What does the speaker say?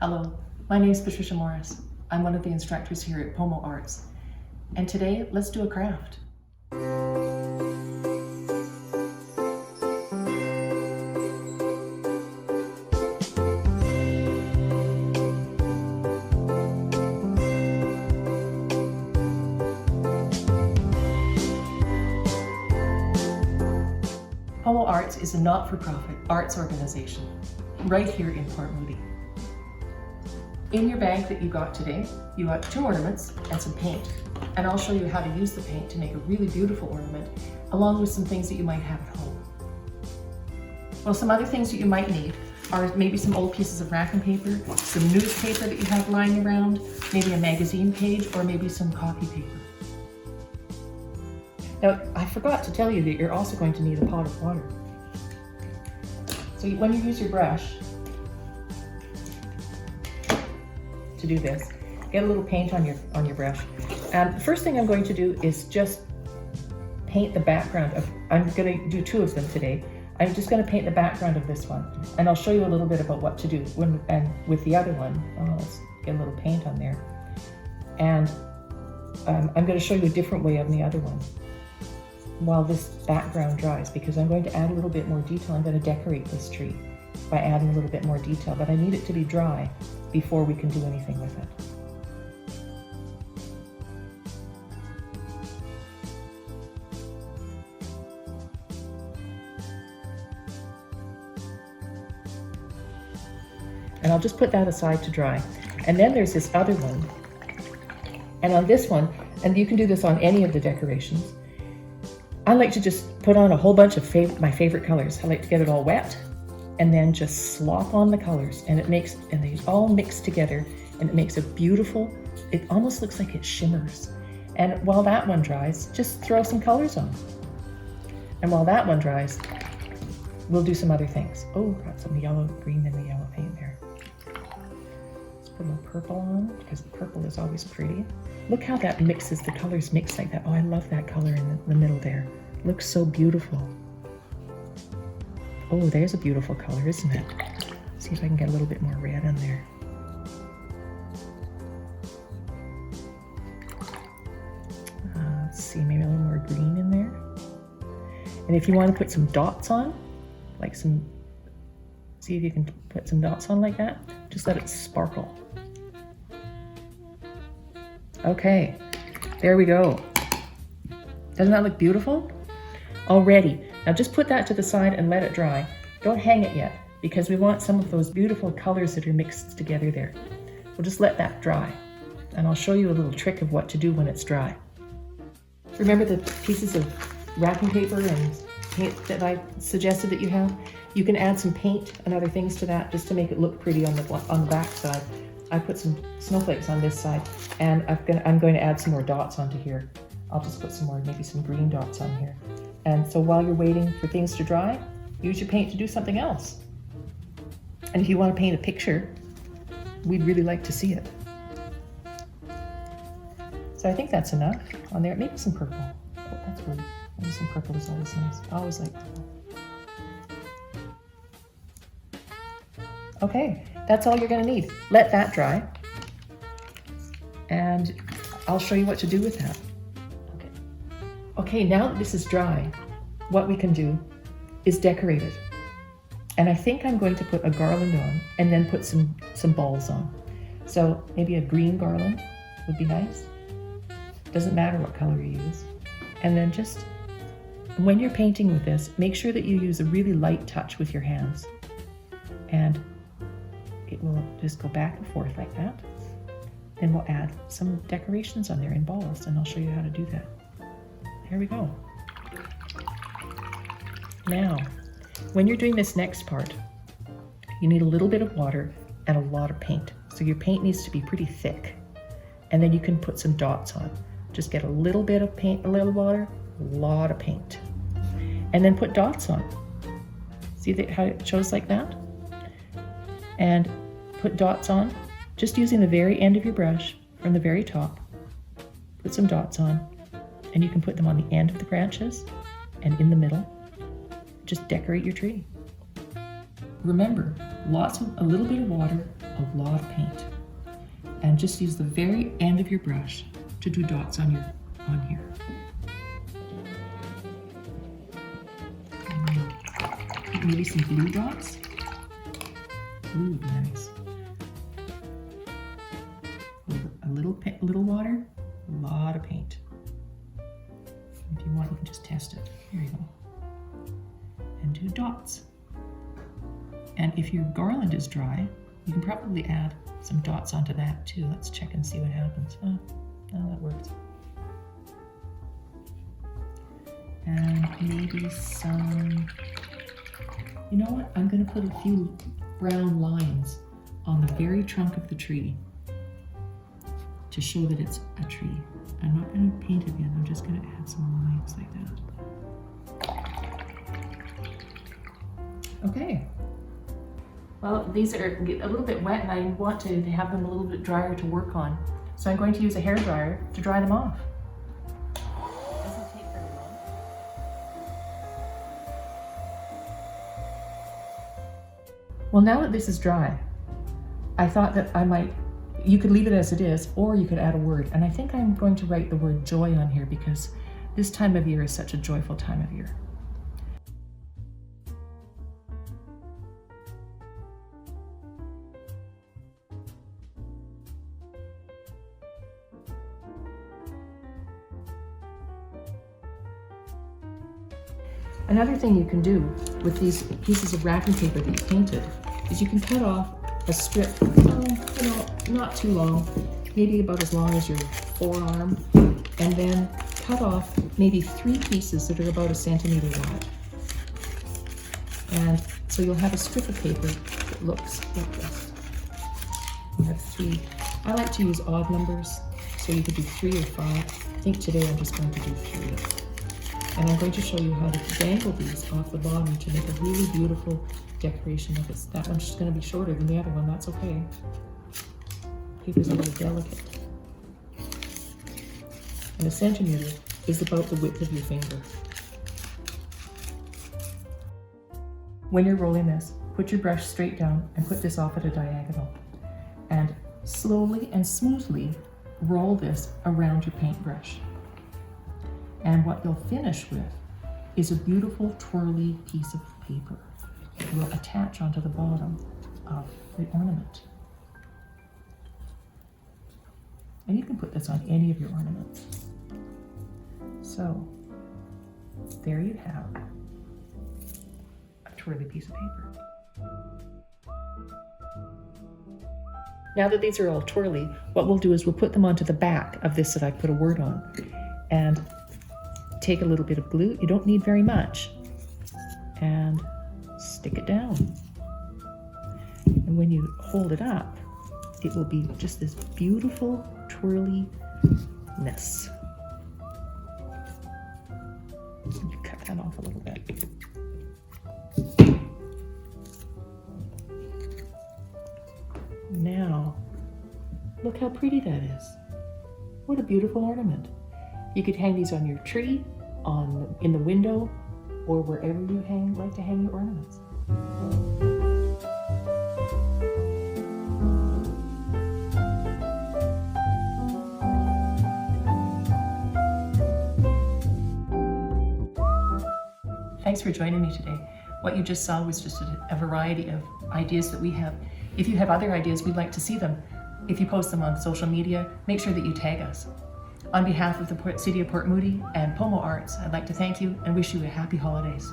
Hello, my name is Patricia Morris. I'm one of the instructors here at PoMoArts. And today, let's do a craft. PoMoArts is a not-for-profit arts organization right here in Port Moody. In your bag that you got today, you got 2 ornaments and some paint. And I'll show you how to use the paint to make a really beautiful ornament, along with some things that you might have at home. Well, some other things that you might need are maybe some old pieces of wrapping paper, some newspaper that you have lying around, maybe a magazine page, or maybe some copy paper. Now, I forgot to tell you that you're also going to need a pot of water. So when you use your brush to do this, get a little paint on your brush. The first thing I'm going to do is just paint the background of, I'm going to do 2 of them today. I'm just going to paint the background of this one, and I'll show you a little bit about what to do and with the other one. Let's get a little paint on there. And I'm going to show you a different way on the other one while this background dries, because I'm going to add a little bit more detail. I'm going to decorate this tree by adding a little bit more detail, but I need it to be dry before we can do anything with it. And I'll just put that aside to dry. And then there's this other one. And on this one, and you can do this on any of the decorations, I like to just put on a whole bunch of my favorite colors. I like to get it all wet and then just slop on the colors, and they all mix together, and it makes a beautiful, it almost looks like it shimmers. And while that one dries, just throw some colors on. And while that one dries, we'll do some other things. Oh, got some yellow, green in the yellow paint there. Let's put a little purple on, because the purple is always pretty. Look how that mixes, the colors mix like that. Oh, I love that color in the middle there. It looks so beautiful. Oh, there's a beautiful color, isn't it? See if I can get a little bit more red in there. Let's see, maybe a little more green in there. And if you want to put some dots on, like see if you can put some dots on like that, just let it sparkle. Okay, there we go. Doesn't that look beautiful? Already. Now just put that to the side and let it dry. Don't hang it yet, because we want some of those beautiful colors that are mixed together there. We'll just let that dry, and I'll show you a little trick of what to do when it's dry. Remember the pieces of wrapping paper and paint that I suggested that you have? You can add some paint and other things to that just to make it look pretty on the back side. I put some snowflakes on this side, and I'm going to add some more dots onto here. I'll just put some more, maybe some green dots on here. And so while you're waiting for things to dry, use your paint to do something else. And if you want to paint a picture, we'd really like to see it. So I think that's enough on there. Maybe some purple. Oh, that's weird. Maybe some purple is always nice. I always like purple. Okay, that's all you're going to need. Let that dry, and I'll show you what to do with that. Okay, now that this is dry, what we can do is decorate it. And I think I'm going to put a garland on and then put some balls on. So maybe a green garland would be nice. Doesn't matter what color you use. And then just, when you're painting with this, make sure that you use a really light touch with your hands. And it will just go back and forth like that. Then we'll add some decorations on there in balls, and I'll show you how to do that. There we go. Now, when you're doing this next part, you need a little bit of water and a lot of paint. So your paint needs to be pretty thick. And then you can put some dots on. Just get a little bit of paint, a little water, a lot of paint. And then put dots on. See how it shows like that? And put dots on, just using the very end of your brush from the very top. Put some dots on. And you can put them on the end of the branches and in the middle. Just decorate your tree. Remember, a little bit of water, a a lot of paint. And just use the very end of your brush to do dots on here. Maybe some blue dots. Blue would be nice. A little water, a lot of paint. If you want, you can just test it. Here you go. And do dots. And if your garland is dry, you can probably add some dots onto that too. Let's check and see what happens. Oh, that works. And maybe some, you know what? I'm going to put a few brown lines on the very trunk of the tree to show that it's a tree. I'm not going to paint it yet. I'm just going to add some lines like that. Okay. Well, these are a little bit wet and I want to have them a little bit drier to work on. So I'm going to use a hairdryer to dry them off. Doesn't take very long. Well, now that this is dry, I thought that you could leave it as it is, or you could add a word. And I think I'm going to write the word joy on here because this time of year is such a joyful time of year. Another thing you can do with these pieces of wrapping paper that you painted is you can cut off a strip, not too long, maybe about as long as your forearm, and then cut off maybe 3 pieces that are about 1 centimeter wide. And so you'll have a strip of paper that looks like this. You have 3. I like to use odd numbers, so you could do 3 or 5. I think today I'm just going to do 3. And I'm going to show you how to dangle these off the bottom to make a really beautiful decoration of it. That one's just going to be shorter than the other one. That's okay. Paper's a little delicate. And 1 centimeter is about the width of your finger. When you're rolling this, put your brush straight down and put this off at a diagonal. And slowly and smoothly roll this around your paintbrush. And what you'll finish with is a beautiful twirly piece of paper that will attach onto the bottom of the ornament. And you can put this on any of your ornaments. So, there you have a twirly piece of paper. Now that these are all twirly, what we'll do is we'll put them onto the back of this that I put a word on. And take a little bit of glue, you don't need very much, and stick it down. And when you hold it up, it will be just this beautiful twirliness. You cut that off a little bit. Now, look how pretty that is. What a beautiful ornament. You could hang these on your tree, in the window, or wherever you like to hang your ornaments. Thanks for joining me today. What you just saw was just a variety of ideas that we have. If you have other ideas, we'd like to see them. If you post them on social media, make sure that you tag us. On behalf of the City of Port Moody and PoMoArts, I'd like to thank you and wish you a happy holidays.